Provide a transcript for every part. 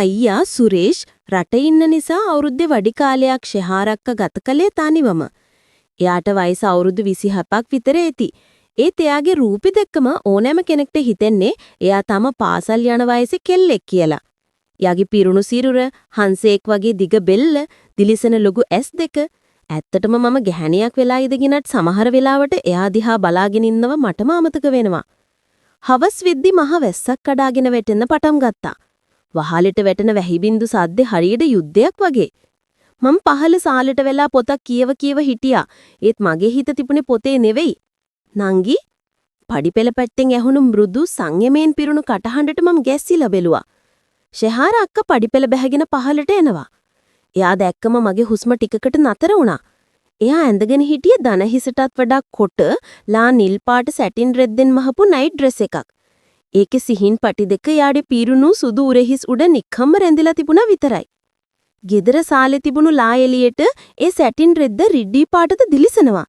අයියා සුරේෂ් රටේ ඉන්න නිසා අවුරුද්දේ වැඩි කාලයක් ෂෙහාරක්ක ගත කළේ තනිවම. එයාට වයස අවුරුදු 27ක් විතර ඇති. ඒත් එයාගේ රූපෙ දැක්කම ඕනෑම කෙනෙක්ට හිතෙන්නේ එයා තම පාසල් යන වයසේ කෙල්ලෙක් කියලා. එයාගේ පිරුණු සිරුර, හංසෙක් වගේ දිග බෙල්ල, දිලිසෙන ලොකු ඇස් දෙක. ඇත්තටම මම ගැහණියක් වෙලා ඉඳගෙනත් සමහර වෙලාවට එයා දිහා බලාගෙන ඉන්නව මටම අමතක වෙනවා. හවස් වෙද්දි මහ වැස්සක් කඩාගෙන වැටෙන්න පටන් ගත්තා. වහලෙට වැටෙන වැහි බින්දු සද්දේ හරියට යුද්ධයක් වගේ. මම පහළ සාලෙට වෙලා පොතක් කියව හිටියා. ඒත් මගේ හිත තිබුණේ පොතේ නෙවෙයි. නංගි පඩිපෙළ පැත්තෙන් ඇහුණු මෘදු සංයමයෙන් පිරුණු කටහඬට මම ගැස්සිලා බැලුවා. ෂෙහාර අක්කා පඩිපෙළ බැහැගෙන පහළට එනවා. එයා දැක්කම මගේ හුස්ම ටිකකට නතර වුණා. එයා ඇඳගෙන හිටියේ දන හිසටත් වඩා කොට ලා නිල් පාට සැටින් රෙද්දෙන් මහපු නයිට් ඩ්‍රෙස් එකක්. ඒකේ සිහින් පටි දෙක යාඩේ පීරුණු සුදු උරහිස් උඩ නික්කම්ම රැඳිලා තිබුණා විතරයි. ගෙදර සාලේ තිබුණු ලා එළියට ඒ සැටින් රෙද්ද රිඩ්ඩි පාටද දිලිසෙනවා.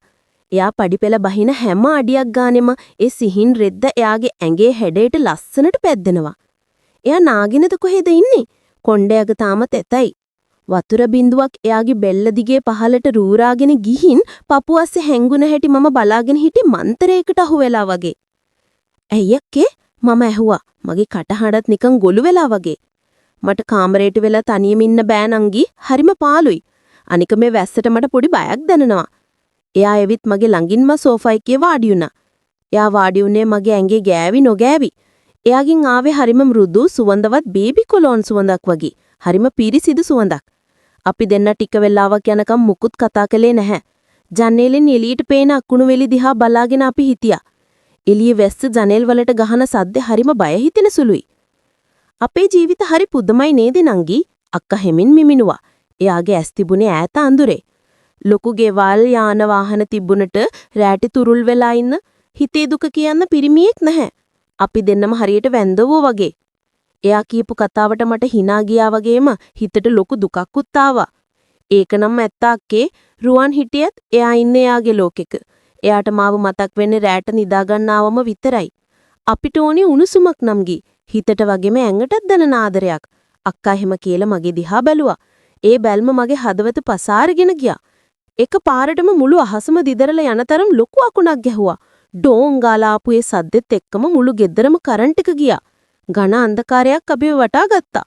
එයා පඩිපෙළ බහින හැම අඩියක් ගානෙම ඒ සිහින් රෙද්ද එයාගේ ඇඟේ හැඩයට ලස්සනට පැද්දෙනවා. එයා නාගෙනද කොහෙද ඉන්නේ? කොණ්ඩයක තාමත් ඇතයි. වතුර බින්දුවක් එයාගේ බෙල්ල දිගේ පහලට රූරාගෙන ගිහින් පපුව අස්සේ හැංගුණ හැටි මම බලාගෙන හිටි මන්තරයකට අහු වෙලා වගේ. ඇයි මම ඇහුවා. මගේ කටහඬත් නිකන් ගොළු වෙලා වගේ. මට කාමරේට වෙලා තනියම ඉන්න බෑ නංගි. හරිම පාළුයි. අනික මේ වැස්සට මට පොඩි බයක් දැනෙනවා. එයා එවිත් මගේ ළඟින්ම සෝෆා එකේ වාඩි වුණා. එයා වාඩි වුණේ මගේ ඇඟේ ගෑවි නොගෑවි. එයාගෙන් ආවේ හරිම මෘදු සුවඳවත් බේබි කොලොන් සුවඳක් වගේ. හරිම පිරිසිදු සුවඳක්. අපි දෙන්න ටික වෙලාවක් යනකම් මුකුත් කතා කළේ නැහැ. ජன்னේලෙන් එළියට පේන අකුණු වෙලි දිහා බලාගෙන අපි හිටියා. එළියේ වැස්ස ජනේල් වලට ගහන සද්ද හරිම බය හිතෙන සුළුයි. අපේ ජීවිත හරි පුදුමයි නේද නංගි? අක්කා හැමින් මිමිනුවා. එයාගේ ඇස් තිබුණේ ඈත අඳුරේ. ලොකු ගෙවල් යාන වාහන තිබුණට රැටි තුරුල් වෙලා ඉන්න හිතේ දුක කියන්න පිරිමියෙක් නැහැ. අපි දෙන්නම හරියට වැන්දවෝ වගේ. එයා කියපු කතාවට මට hina ගියා වගේම හිතට ලොකු දුකක්කුත් ආවා. ඒකනම් ඇත්ත අක්කේ රුවන් හිටියත් එයා ඉන්නේ එයාගේ ලෝකෙක. එයාට මාව මතක් වෙන්නේ රැට නිදා ගන්නවම විතරයි. අපිට ඕනේ උණුසුමක් නම්ගි. හිතට වගේම ඇඟටත් දැනෙන ආදරයක්. අක්කා එහෙම කියලා මගේ දිහා බැලුවා. ඒ බැල්ම මගේ හදවත පසාරගෙන ගියා. එක පාරටම මුළු අහසම දිදරලා යන තරම් ලොකු අකුණක් ගැහුවා. ඩෝං ගාලා ආපු ඒ සද්දෙත් එක්කම මුළු ගෙදරම කරන්ට් එක ගියා. ඝන අන්ධකාරයක් අපිව වටා ගත්තා.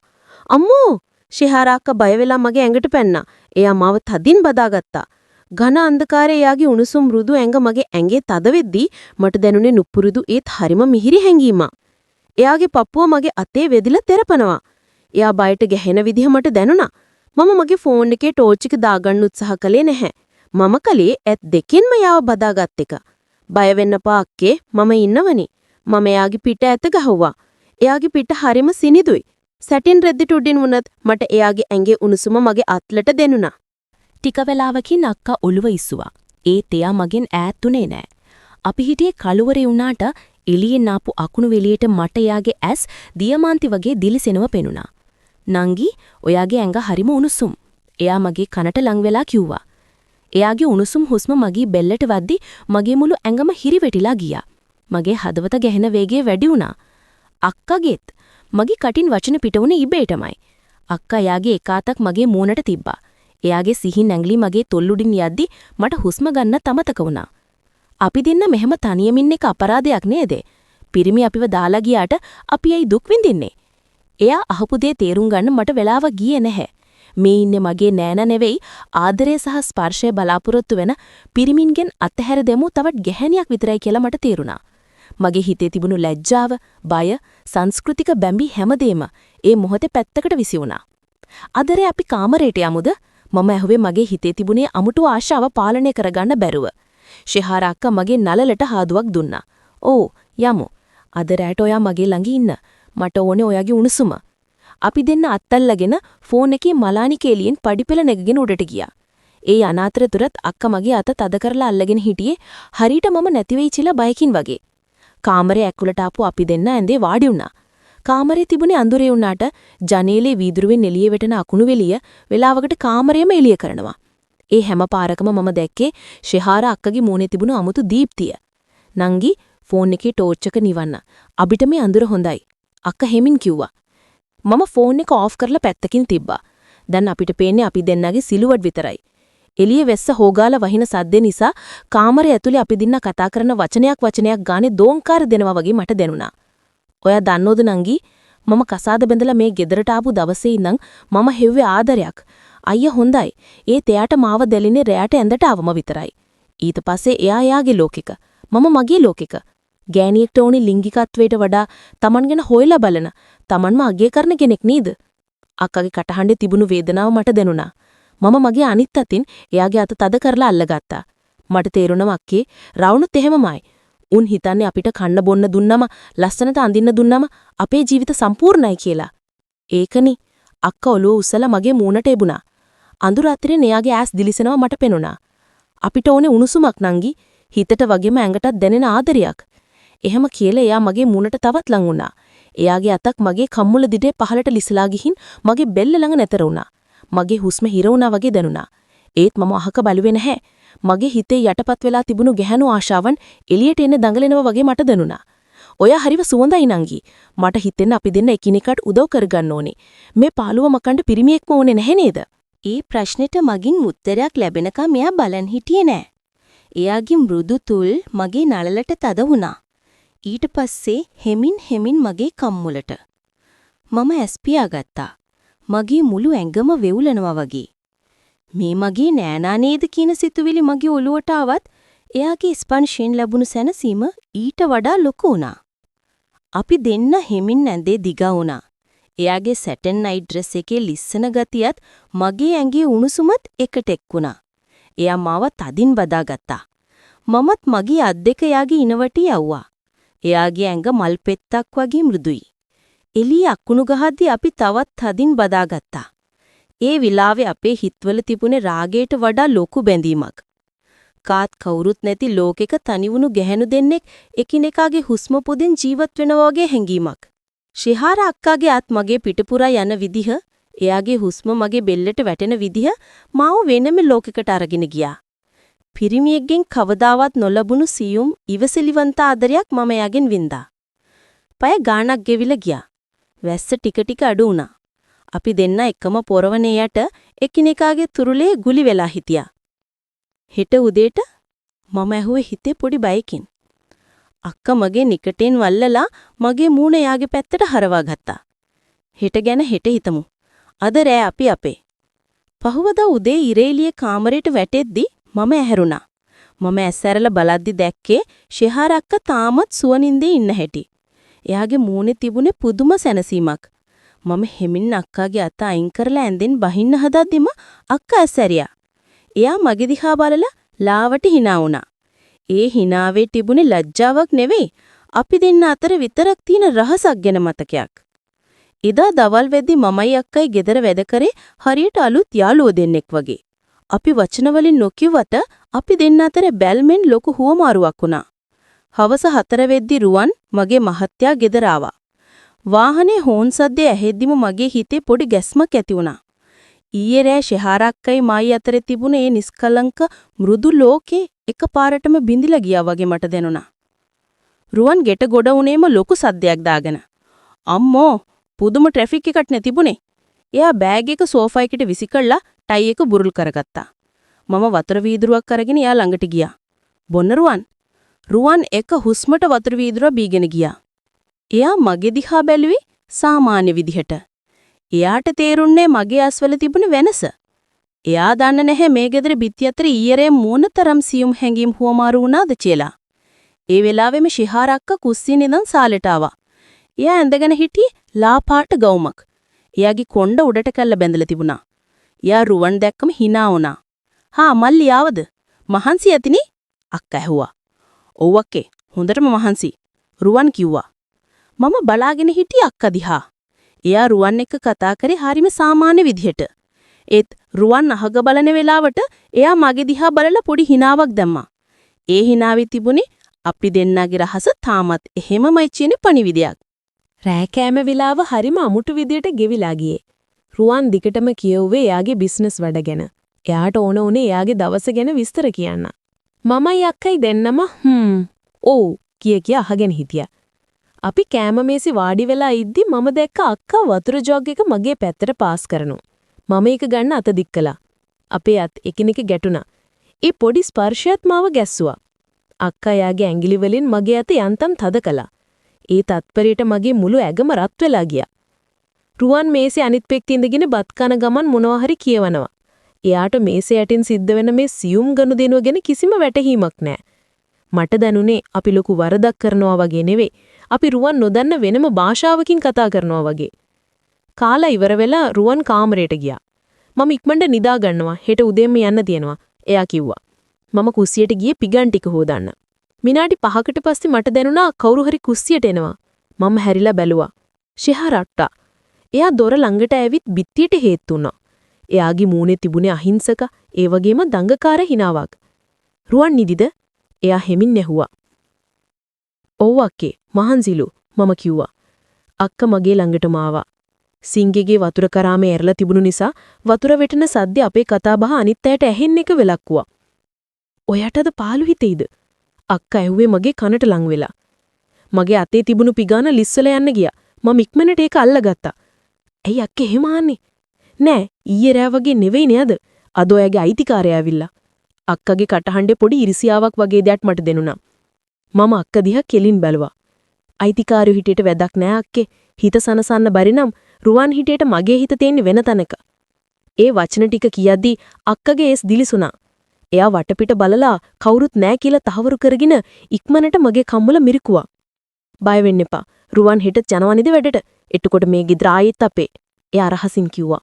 අම්මෝ! ෂෙහාර අක්කා බය වෙලා මගේ ඇඟට පැන්නා. එයා මාව තදින් බදාගත්තා. ඝන අන්ධකාරයේ එයාගේ උණුසුම් මෘදු ඇඟ මගේ ඇඟේ තද වෙද්දී මට දැනුනේ නුපුරුදු ඒත් හරිම මිහිරි හැඟීමක්. එයාගේ පපුව මගේ අතේ වෙදිලා තෙරපනවා. එයා බයට ගැහෙන විදිහ මට දැනුණා. මම මගේ ෆෝන් එකේ ටෝච් එක දාගන්න උත්සාහ කළේ නැහැ. මම කලේ ඇත් දෙකින්ම යාව බදාගත් එක. බය වෙන්න එපා අක්කේ මම ඉන්නවනේ. මම එයාගේ පිට ඇත ගහුවා. එයාගේ පිට හරිම සිනිදුයි. සැටින් රෙද්දට උඩින් වුණත් මට එයාගේ ඇඟේ උණුසුම මගේ අත්ලට දැනුණා. ටික වෙලාවකින් අක්කා ඔළුව ඉස්සුවා. ඒත් එයා මගෙන් ඈත්ුනේ නෑ. අපි හිටියේ කළුවරේ වුණාට එළියෙන් ආපු අකුණු වෙලියට මට එයාගේ ඇස් දියමාන්ති වගේ දිලිසෙනව පෙනුණා. නංගි, ඔයාගේ ඇඟ හරිම උණුසුම්. එයා මගේ කනට ලං වෙලා කිව්වා. එයාගේ උණුසුම් හුස්ම මගේ බෙල්ලට වද්දි මගේ මුළු ඇඟම හිරිවැටිලා ගියා. මගේ හදවත ගැහෙන වේගය වැඩි වුණා. අක්කාගෙත් මගේ කටින් වචන පිට වුණේ ඉබේටමයි. අක්කා එයාගේ එක අතක් මගේ මූණට තිබ්බා. එයාගේ සිහින් ඇඟලි මගේ තොල්ලුඩින් යද්දි මට හුස්ම ගන්න තමතක වුණා. අපි දෙන්න මෙහෙම තනියම ඉන්න එක අපරාධයක් නේද? පිරිමි අපිව දාලා ගියාට අපි ඇයි දුක් විඳින්නේ? එයා අහපු දේ තේරුම් ගන්න මට වෙලාව ගියේ නැහැ. මේ ඉන්නේ මගේ නෑනා නෙවෙයි ආදරය සහ ස්පර්ශය බලාපොරොත්තු වෙන පිරිමින්ගෙන් අතහැර දෙමු තවත් ගැහැණියක් විතරයි කියලා මට තේරුණා. මගේ හිතේ තිබුණු ලැජ්ජාව, බය, සංස්කෘතික බැම්බි හැමදේම ඒ මොහොතේ පැත්තකට විසි වුණා. අදරේ අපි කාමරේට යමුද? මම ඇහුවේ මගේ හිතේ තිබුණේ අමුතු ආශාව පාලනය කරගන්න බැරුව. ෂෙහාර අක්කා මගේ නලලට හාදුවක් දුන්නා. "ඕ යමු. අද රැට ඔයා මගේ ළඟ ඉන්න. මට ඕනේ ඔයාගේ උණුසුම." අපි දෙන්න අත්තල්ලාගෙන ෆෝන් එකේ මලානි කේලියෙන් පඩිපෙළ නැගගෙන උඩට ගියා. ඒ අනාතරතුරත් අක්කා මගේ අත තද කරලා අල්ලගෙන හිටියේ හරියට මම නැති වෙයි කියලා බයකින් වගේ. කාමරේ ඇක්කුලට ආපු අපි දෙන්න ඇඳේ වාඩි වුණා. කාමරේ තිබුණේ අඳුරේ වුණාට ජනේලේ වීදුරුවෙන් එළිය වැටෙන අකුණු වෙලිය වෙලාවකට කාමරයම එළිය කරනවා. ඒ හැම පාරකම මම දැක්කේ ෂෙහාර අක්කගේ මූණේ තිබුණු අමුතු දීප්තිය. "නංගි, ෆෝන් එකේ ටෝච් එක නිවන්න. අපිට මේ අඳුර හොඳයි." අක්කා හෙමින් කිව්වා. මම ෆෝන් එක ඕෆ් කරලා පැත්තකින් තිබ්බා. දැන් අපිට පේන්නේ අපි දෙන්නගේ සිලුවට් විතරයි. එළියේ වැස්ස හොගාලා වහින සද්දේ නිසා කාමරය ඇතුලේ අපි දෙන්න කතා කරන වචනයක් ගානේ දෝංකාර දෙනවා වගේ මට දැනුණා. ඔයා දන්නෝද නංගි? මම කසාද බැඳලා මේ ගෙදරට ආපු දවසේ ඉඳන් මම හෙව්වේ ආදරයක්. අයියා හොඳයි. ඒත් එයාට මාව දෙලිනේ රැයට ඇඳට ආවම විතරයි. ඊට පස්සේ එයා එයාගේ ලෝකෙක. මම මගේ ලෝකෙක. ගෑණියෙක්ට ඕනි ලිංගිකත්වයට වඩා Taman ගැන හොයලා බලන, Tamanම අගය කරන කෙනෙක් නේද? අක්කගේ කටහඬේ තිබුණු වේදනාව මට දැනුණා. මම මගේ අනිත් අතින් එයාගේ අත තද කරලා අල්ලගත්තා. මට තේරුණා අක්කේ රවුනුත් එහෙමමයි. උන් හිතන්නේ අපිට කන්න බොන්න දුන්නම, ලස්සනට අඳින්න දුන්නම අපේ ජීවිත සම්පූර්ණයි කියලා. ඒකනේ අක්කා ඔළුව උස්සලා මගේ මූණට එබුණා. අඳුර අතරේ එයාගේ ඈස් දිලිසෙනවා මට පෙනුණා. අපිට ඕනේ උණුසුමක් නංගි, හිතට වගේම ඇඟටත් දැනෙන ආදරයක්. එහෙම කියලා එයා මගේ මූණට තවත් ලං වුණා. එයාගේ අතක් මගේ කම්මුල දිඩේ පහලට ලිසලා ගිහින් මගේ බෙල්ල ළඟ නැතර වුණා. මගේ හුස්ම හිර වුණා වගේ දැනුණා. ඒත් මම අහක බලුවේ නැහැ. මගේ හිතේ යටපත් වෙලා තිබුණු ගැහැණු ආශාවන් එළියට එන්න දඟලනවා වගේ මට දැනුණා. ඔයා හරිව සුවඳයි නංගි. මට හිතෙන්න අපි දෙන්න එකිනෙකාට උදව් කරගන්න ඕනේ. මේ පාළුව මකන්න පිරිමියෙක්ම ඕනේ නැහැ නේද? ඒ ප්‍රශ්නෙට මගින් උත්තරයක් ලැබෙනකම් එයා බලන් හිටියේ නෑ. එයාගේ මෘදු තුල් මගේ නළලට තද වුණා. ඊට පස්සේ හෙමින් මගේ කම්මුලට. මම ඇස් පියාගත්තා. මගේ මුළු ඇඟම වෙවුලනවා වගේ. මේ මගේ නෑනා නේද කියන සිතුවිලි මගේ ඔළුවට ආවත් එයාගේ ස්පර්ශයෙන් ලැබුණු සැනසීම ඊට වඩා ලොකු වුණා. අපි දෙන්න හෙමින් ඇඳේ දිගා වුණා. එයාගේ සැටන් නයිට් ඩ්‍රෙස් එකේ ලිස්සන ගතියත් මගේ ඇඟේ උණුසුමත් එකට එක්කුණා. එයා මාව තදින් බදාගත්තා. මමත් මගේ අත් දෙක එයාගේ ඉනවට යවුවා. එයාගේ ඇඟ මල් පෙත්තක් වගේ මෘදුයි. එළිය අකුණු ගහද්දී අපි තවත් තදින් බදාගත්තා. ඒ විලාවේ අපේ හිතවල තිබුණේ රාගයට වඩා ලොකු බැඳීමක්. කාත් කවුරුත් නැති ලෝකෙක තනිවුණු ගැහැණු දෙන්නෙක් එකිනෙකාගේ හුස්ම පොදින් ජීවත් වෙනවා වගේ හැඟීමක්. ශිහාර අක්කාගේ අත් මගේ පිටපුරා යන විදිහ, එයාගේ හුස්ම මගේ බෙල්ලට වැටෙන විදිහ මාව වෙනම ලෝකයකට අරගෙන ගියා. පිරිමියෙක්ගෙන් කවදාවත් නොලබුණු සියුම් ඉවසිලිවන්ත ආදරයක් මම එයාගෙන් වින්දා. පය ගාණක් ගෙවිලා ගියා. වැස්ස ටික අඩු වුණා. අපි දෙන්න එකම පොරවනේ යට එකිනෙකාගේ තුරුලේ ගුලි වෙලා හිටියා. හෙට උදේට මම ඇහුවේ හිතේ පොඩි බයකින්. අක්කා මගේ නිකටෙන් වල්ලලා මගේ මූණ එයාගේ පැත්තට හරවා ගත්තා. හෙට ගැන හෙට හිතමු. අද රෑ අපි අපේ. පහුවදා උදේ ඉරේලියේ කාමරයට වැටෙද්දි මම ඇහැරුණා. මම ඇස්සැරලා බලද්දි දැක්කේ ශිහාර අක්කා තාමත් සුවනින්දේ ඉන්න හැටි. එයාගේ මූණේ තිබුණේ පුදුම සැනසීමක්. මම හෙමින් අක්කාගේ අත අයින් කරලා ඇඳෙන් බහින්න හදද්දිම අක්කා ඇස්සැරියා. එයා මගේ දිහා බලලා ලාවට hina වුණා. ඒ hinaවේ තිබුණේ ලැජ්ජාවක් නෙවෙයි, අපි දෙන්න අතර විතරක් තියෙන රහසක් ගැන මතකයක්. එදා දවල් වෙද්දි මමයි අක්කයි ගෙදර වැඩ කරේ හරියට අලුත් යාළුවෝ දෙන්නෙක් වගේ. අපි වචන වලින් නොකියුවට අපි දෙන්න අතර බැල්මෙන් ලොකු හුවමාරුවක් වුණා. හවස 4 වෙද්දි රුවන් මගේ මහත්තයා ගෙදර ආවා. වාහනේ හෝන් සද්දේ ඇහෙද්දිම මගේ හිතේ පොඩි ගැස්මක් ඇති වුණා. ඊයේ රෑ ශිහාර අක්කයි මායි අතරේ තිබුණ ඒ නිස්කලංක මෘදු ලෝකේ එකපාරටම බිඳිලා ගියා වගේ මට දැනුණා. රුවන් ගෙට ගොඩ වුණේම ලොකු සද්දයක් දාගෙන. අම්මෝ පුදුම ට්‍රැෆික් එකක් නේ තිබුණේ. එයා බෑග් එක සෝෆා එකට විසිකලා ටයි එක බුරුල් කරගත්තා. මම වතුර වීදුරුවක් අරගෙන එයා ළඟට ගියා. බොන්න රුවන්. රුවන් එක හුස්මට වතුර වීදුරුව බීගෙන ගියා. එයා මගේ දිහා බැලුවේ සාමාන්‍ය විදිහට. එයාට තේරුන්නේ මගේ ඇස්වල තිබුණ වෙනස. එයා දන්නේ නැහැ මේ ගෙදර බිත්ති අතර ඊයරේ මොනතරම් සියුම් හැංගීම් හුවමාරු වුණාද කියලා. ඒ වෙලාවෙම ශිහාර අක්කා කුස්සියේ ඉඳන් සාලෙට ආවා. එයා ඇඳගෙන හිටියේ ලා පාට ගවුමක්. එයාගේ කොණ්ඩ උඩට කැල්ල බැඳලා තිබුණා. එයා රුවන් දැක්කම hina වුණා. "හා මල්ලි ආවද? මහන්සි ඇතිනේ?" අක්කා ඇහුවා. "ඔව් අක්කේ, හොඳටම මහන්සි." රුවන් කිව්වා. මම බලාගෙන හිටියේ අක්කා දිහා. එයා රුවන් එක්ක කතා කරේ හරිම සාමාන්‍ය විදිහට. ඒත් රුවන් අහග බලන වෙලාවට එයා මගේ දිහා බලලා පොඩි හිනාවක් දැම්මා. ඒ හිනාවේ තිබුණේ අපි දෙන්නගේ රහස තාමත් එහෙමමයි කියන පණිවිඩයක්. රෑ කෑම වෙලාව හරිම අමුතු විදියට ගෙවිලා ගියේ. රුවන් දිගටම කියුවේ එයාගේ බිස්නස් වැඩ ගැන. එයාට ඕන උනේ එයාගේ දවස ගැන විස්තර කියන්න. මමයි අක්කයි දෙන්නම ඔව් කිය අහගෙන හිටියා. අපි කෑම මේසෙ වාඩි වෙලා ඉද්දි මම දැක්ක අක්කා වතුර ජොග් එක මගේ පැත්තට පාස් කරනවා. මම ඒක ගන්න අත දික් කළා. අපේ අත් එකිනෙක ගැටුණා. ඒ පොඩි ස්පර්ශයත් මාව ගැස්සුවා. අක්කා යාගේ ඇඟිලි වලින් මගේ අත යන්තම් තද කළා. ඒ තත්පරයට මගේ මුළු ඇඟම රත් වෙලා ගියා. රුවන් මේසේ අනිත් පෙක්කේ ඉඳගෙන බත් කන ගමන් මොනවා හරි කියවනවා. එයාට මේසේ යටින් සිද්ධ වෙන මේ සියුම් ගනුදෙනුව ගැන කිසිම වැටහීමක් නැහැ. මට දැනුනේ අපි ලොකු වරදක් කරනවා වගේ නෙවෙයි. අපි රුවන් නොදන්න වෙනම භාෂාවකින් කතා කරනවා වගේ. කාලා ඉවර වෙලා රුවන් කාමරයට ගියා. මම ඉක්මනට නිදා ගන්නවා. හෙට උදේම යන්න තියෙනවා. එයා කිව්වා. මම කුස්සියට ගියේ පිගන් ටික හොදන්න. විනාඩි 5කට පස්සේ මට දැනුණා කවුරු හරි කුස්සියට එනවා. මම හැරිලා බැලුවා. ෂෙහරට්ටා. එයා දොර ළඟට ඇවිත් බිත්තියට හේතු වුණා. එයාගේ මූණේ තිබුණේ අහිංසක, ඒ වගේම දඟකාර හිනාවක්. රුවන් නිදිද? එයා හෙමින් ඇහුවා. ඔව් අක්කේ, මහන්සිලු මම කිව්වා. අක්ක මගේ ළඟටම ආවා. සිංගෙගේ වතුර කරාමේ ඇරලා තිබුණු නිසා වතුර වෙටෙන සද්ද අපේ කතාබහ අනිත් අයට ඇහෙන්න එක වෙලක්කුවා. ඔයටද පාළු හිතෙයිද? අක්කා ඇහුවේ මගේ කනට ලං වෙලා. මගේ අතේ තිබුණු පිගාන ලිස්සලා යන්න ගියා. මම ඉක්මනට ඒක අල්ලගත්තා. ඇයි අක්කේ එහෙම ආන්නේ? නෑ, ඊයේ රෑ වගේ නෙවෙයි නේද? අද ඔයාගේ අයිතිකාරයා ඇවිල්ලා. අක්කගේ කටහඬේ පොඩි ඉරිසියාවක් වගේ දෙයක් මට දෙනුණා. මම අක්ක දිහා කෙලින් බැලුවා. අයිතිකාරයෝ හිටියට වැඩක් නෑ අක්කේ. හිත සනසන්න බැරි නම් රුවන් හිටියට මගේ හිත තියෙන්නේ වෙන තැනක. ඒ වචන ටික කියද්දී අක්කගේ ඒස් දිලිසුණා. එයා වටපිට බලලා කවුරුත් නෑ කියලා තහවුරු කරගෙන ඉක්මනට මගේ කම්මල මිරිකුවා. බය වෙන්න එපා. රුවන් හෙට යනවනිද වැඩට? එතකොට මේ ගෙදර ආයෙත් අපේ. එයා රහසින් කිව්වා.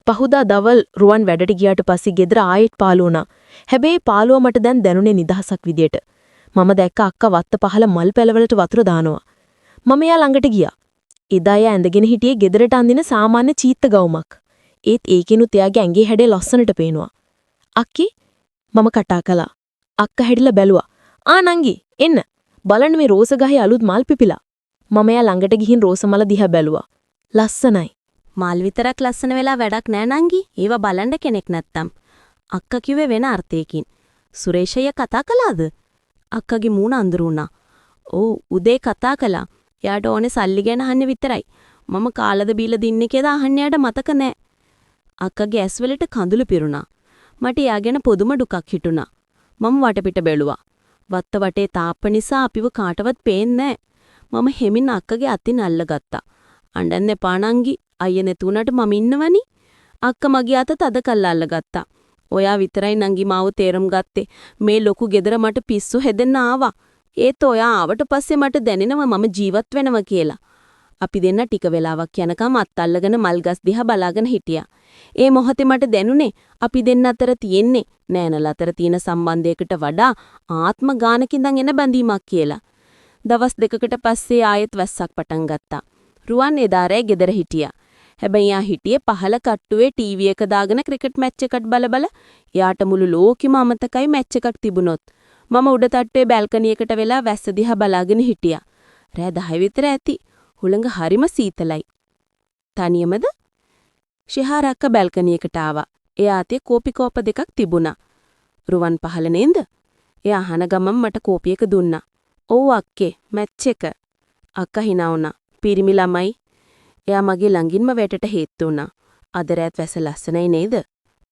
පහුදා දවල් රුවන් වැඩට ගියාට පස්සේ ගෙදර ආයෙත් පාළු වුණා. හැබැයි පාළුව මට දැන් දැනුනේ නිදහසක් විදියට. මම දැක්ක අක්කා වත්ත පහල මල් පැලවලට වතුර දානවා. මම එයා ළඟට ගියා. එදා එයා ඇඳගෙන හිටියේ ගෙදරට අඳින සාමාන්‍ය චීත්ත ගවුමක්. ඒත් ඒකිනුත් එයාගේ ඇඟේ හැඩේ ලස්සනට පේනවා. අක්කි මම කටා කළා. අක්කා හැඩිලා බැලුවා. ආ නංගි එන්න. බලන්න මේ රෝස ගහේ අලුත් මල් පිපිලා. මම එයා ළඟට ගිහින් රෝස මල දිහා බැලුවා. ලස්සනයි. මල් විතරක් ලස්සන වෙලා වැඩක් නෑ නංගි. ඒවා බලන්න කෙනෙක් නැත්තම්. අක්කා කිව්වේ වෙන අර්ථයකින්. සුරේෂය කතා කළාද? අක්කගේ මූණ අඳුරු වුණා. "ඔව් උදේ කතා කළා. එයාට ඕනේ සල්ලි ගැන අහන්න විතරයි. මම කාලද බීලා දින්නේ කියලා අහන්න යාට මතක නෑ." අක්කගේ ඇස්වලට කඳුළු පිරුණා. මට එයා ගැන පොදුම දුකක් හිතුණා. මම වටපිට බැලුවා. වත්ත වටේ තාප්ප නිසා අපිව කාටවත් පේන්නේ නෑ. මම හෙමින් අක්කගේ අතින් අල්ලගත්තා. "අඬන්න එපා නංගි. අයියා නැතුණට මම ඉන්නවනි." අක්ක මගේ අත තද කල්ලා අල්ලගත්තා. "ඔයා විතරයි නංගි මාව තේරුම් ගත්තේ. මේ ලොකු ගෙදර මට පිස්සු හැදෙන්න ආවා. ඒත් ඔයා ආවට පස්සේ මට දැනෙනවා මම ජීවත් වෙනවා කියලා." අපි දෙන්න ටික වෙලාවක් යනකම් අත් අල්ලගෙන මල්ගස් දිහා බලාගෙන හිටියා. ඒ මොහොතේ මට දැනුනේ අපි දෙන්න අතර තියෙන්නේ නෑනල අතර තියෙන සම්බන්ධයකට වඩා ආත්ම ගානකින් එන බැඳීමක් කියලා. දවස් දෙකකට පස්සේ ආයෙත් වැස්සක් පටන් ගත්තා. රුවන් එදා රෑ ගෙදර හිටියා. හැබැයි යා හිටියේ පහල කට්ටුවේ ටීවී එක දාගෙන ක්‍රිකට් මැච් එකක් බල යාට මුළු ලෝකෙම අමතකයි මැච් එකක් තිබුණොත්. මම උඩ තට්ටුවේ බැල්කනි එකට වෙලා වැස්ස දිහා බලාගෙන හිටියා. රෑ 10 විතර ඇති. හුළඟ හරිම සීතලයි. "තනියමද?" ෂෙහාරක්ක බැල්කනි එකට ආවා. එයා අතේ කෝපි කෝප දෙකක් තිබුණා. "රුවන් පහල නේද?" එයා අහන ගමන් මට කෝපි එක දුන්නා. "ඔව් අක්කේ, මැච් එක." අක්කා hina වුණා. "පිරිමි ළමයි." එයා මගේ ළඟින්ම වැටට හේතු වුණා. "අද රෑත් වැස ලස්සනයි නේද?"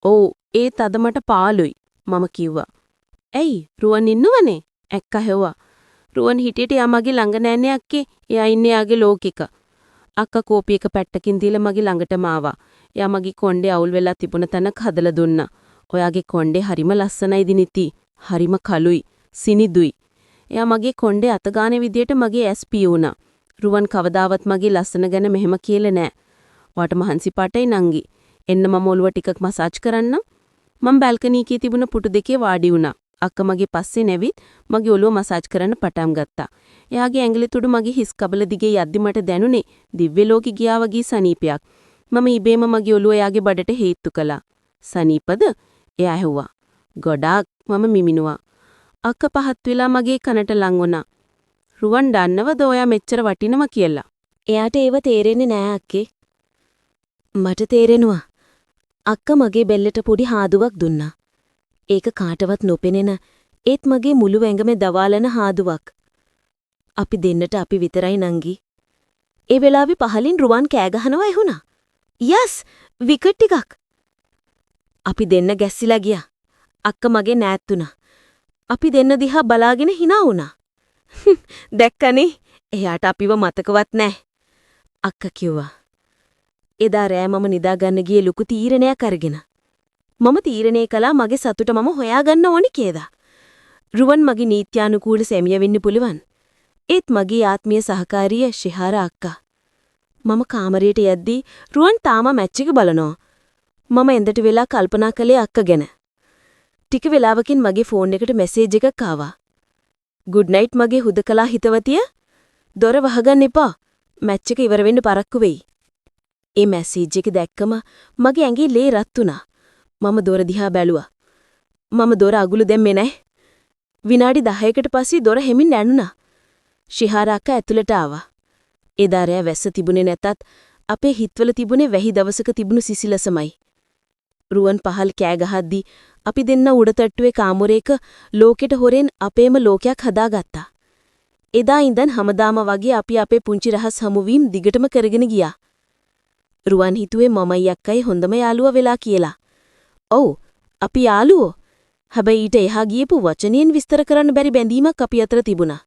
"ඔව්, ඒත් අද මට පාළුයි." මම කිව්වා. "ඇයි? රුවන් ඉන්නවනේ?" අක්කා හෙව්වා. "රුවන් හිටියට යා මගේ ළඟ නෑනේ අක්කේ. එයා ඉන්නේ යාගේ ලෝකෙක." අක්කා කෝපි එක පැත්තකින් දීලා මගේ ළඟටම ආවා. එයා මගේ කොණ්ඩේ අවුල් වෙලා තිබුණ තැනක හදලා දුන්නා. "ඔයාගේ කොණ්ඩේ හරිම ලස්සනයි දිනිති. හරිම කළුයි, සිනිදුයි." එයා මගේ කොණ්ඩේ අත ගානේ විදියට මගේ ඇස් පියුණා. "රුවන් කවදාවත් මගේ ලස්සන ගැන මෙහෙම කියලා නෑ. ඔයාට මහන්සි පාටයි නංගි. එන්න මම ඔළුව ටිකක් මසාජ් කරන්නම්." මම බැල්කනි එකේ තිබුණ පුටු දෙකේ වාඩි වුණා. අක්කා මගේ පස්සේ නැවිත් මගේ ඔළුව මසාජ් කරන්න පටන් ගත්තා. එයාගේ ඇඟිලි තුඩු මගේ හිස් කබල දිගේ යද්දි මට දැනුනේ දිව්‍ය ලෝකෙ ගියා වගේ සනීපයක්. මම ඉබේම මගේ ඔළුව එයාගේ බඩට හේතු කළා. "සනීපද?" එයා ඇහුවා. "ගොඩාක්." මම මිමිනුවා. අක්ක පහත් වෙලා මගේ කනට ලං වුණා. "රුවන් දන්නවද ඔයා මෙච්චර වටිනවා කියලා?" එයාට ඒව තේරෙන්නේ නෑ අක්කේ. මට තේරෙනවා. අක්කා මගේ බෙල්ලට පොඩි හාදුවක් දුන්නා. ඒක කාටවත් නොපෙනෙන ඒත් මගේ මුළු ඇඟම දවාලන හාදුවක්. අපි දෙන්නට අපි විතරයි නංගි. ඒ වෙලාවේ පහලින් රුවන් කෑ ගහනවා ඇහුණා. යස් විකට් ටිකක්. අපි දෙන්න ගැස්සිලා ගියා. අක්ක මගේ නෑත් වුණා. අපි දෙන්න දිහා බලාගෙන hina වුණා. දැක්කනේ එයාට අපිව මතකවත් නෑ. අක්ක කිව්වා. එදා රෑ මම නිදාගන්න ගියේ ලොකු තීරණයක් අරගෙන. මම තීරණය කළා මගේ සතුට මම හොයාගන්න ඕනි කියලා. රුවන් මගේ නීත්‍යානුකූල සැමිය වෙන්න පුළුවන්. ඒත් මගේ ආත්මීය සහකාරිය ශිහාර අක්කා. මම කාමරයට යද්දී රුවන් තාම මැච් එක බලනවා. මම එඳට වෙලා කල්පනා කළේ අක්ක ගැන. ටික වෙලාවකින් මගේ ෆෝන් එකට මැසේජ් එකක් ආවා. "ගුඩ් නයිට් මගේ හුදකලා හිතවතිය. දොර වහගන්න එපා. මැච් එක ඉවර වෙන්න පරක්කු වෙයි." ඒ මැසේජ් එක දැක්කම මගේ ඇඟේ ලේ රත් වුණා. මම දොර දිහා බැලුවා. මම දොර අගුළු දැම්මේ නැහැ. විනාඩි 10කට පස්සේ දොර හෙමින් ඇනුණා. ශිහාර අක්කා ඇතුළට ආවා. එදා රෑ වැස්ස තිබුණේ නැතත් අපේ හිතවල තිබුණේ වැහි දවසක තිබුණු සිසිලසමයි. රුවන් පහල් කෑ ගහද්දී අපි දෙන්න උඩතට්ටුවේ කාමරයක ලෝකෙට හොරෙන් අපේම ලෝකයක් හදාගත්තා. එදා ඉඳන් හැමදාම වගේ අපි අපේ පුංචි රහස් හමුවීම් දිගටම කරගෙන ගියා. රුවන් හිතුවේ මමයි අක්කයි හොඳම යාළුවා වෙලා කියලා. ඔව් අපි යාළුවෝ. හැබැයි ඊට එහා ගියපු වචනයෙන් විස්තර කරන්න බැරි බැඳීමක් අපි අතර තිබුණා.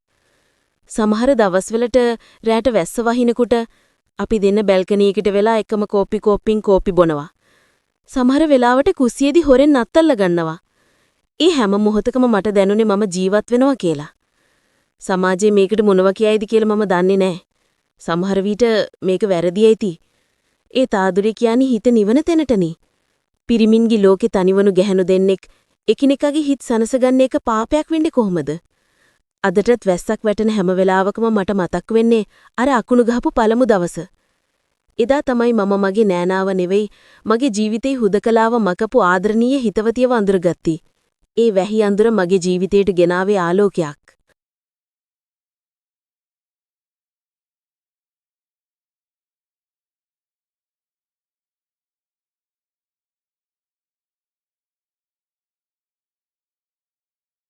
සමහර දවස්වලට රැට වැස්ස වහිනකොට අපි දෙන්න බැල්කනි එකට වෙලා එකම කෝප්පින් කෝපි බොනවා. සමහර වෙලාවට කුස්සියේදී හොරෙන් නත්තල්ල ගන්නවා. ඒ හැම මොහොතකම මට දැනුනේ මම ජීවත් වෙනවා කියලා. සමාජයේ මේකට මොනව කියයිද කියලා මම දන්නේ නැහැ. සමහර විට මේක වැරදි ඇති. ඒ තාදුරේ කියන්නේ හිත නිවන තැනටනේ. පිරිමින්ගේ ලෝකේ තනිවනු ගැහණු දෙන්නෙක් එකිනෙකාගේ හිත සනසගන්න එක පාපයක් වෙන්නේ කොහොමද? අදටත් වැස්සක් වැටෙන හැම වෙලාවකම මට මතක් වෙන්නේ අර අකුණු ගහපු පළමු දවස. එදා තමයි මම මගේ නෑනාව නෙවෙයි මගේ ජීවිතේ හුදකලාව මකපු ආදරණීය හිතවතියව අඳුරගත්තී. ඒ වැහි අඳුර මගේ ජීවිතයට ගෙනාවේ ආලෝකයක්.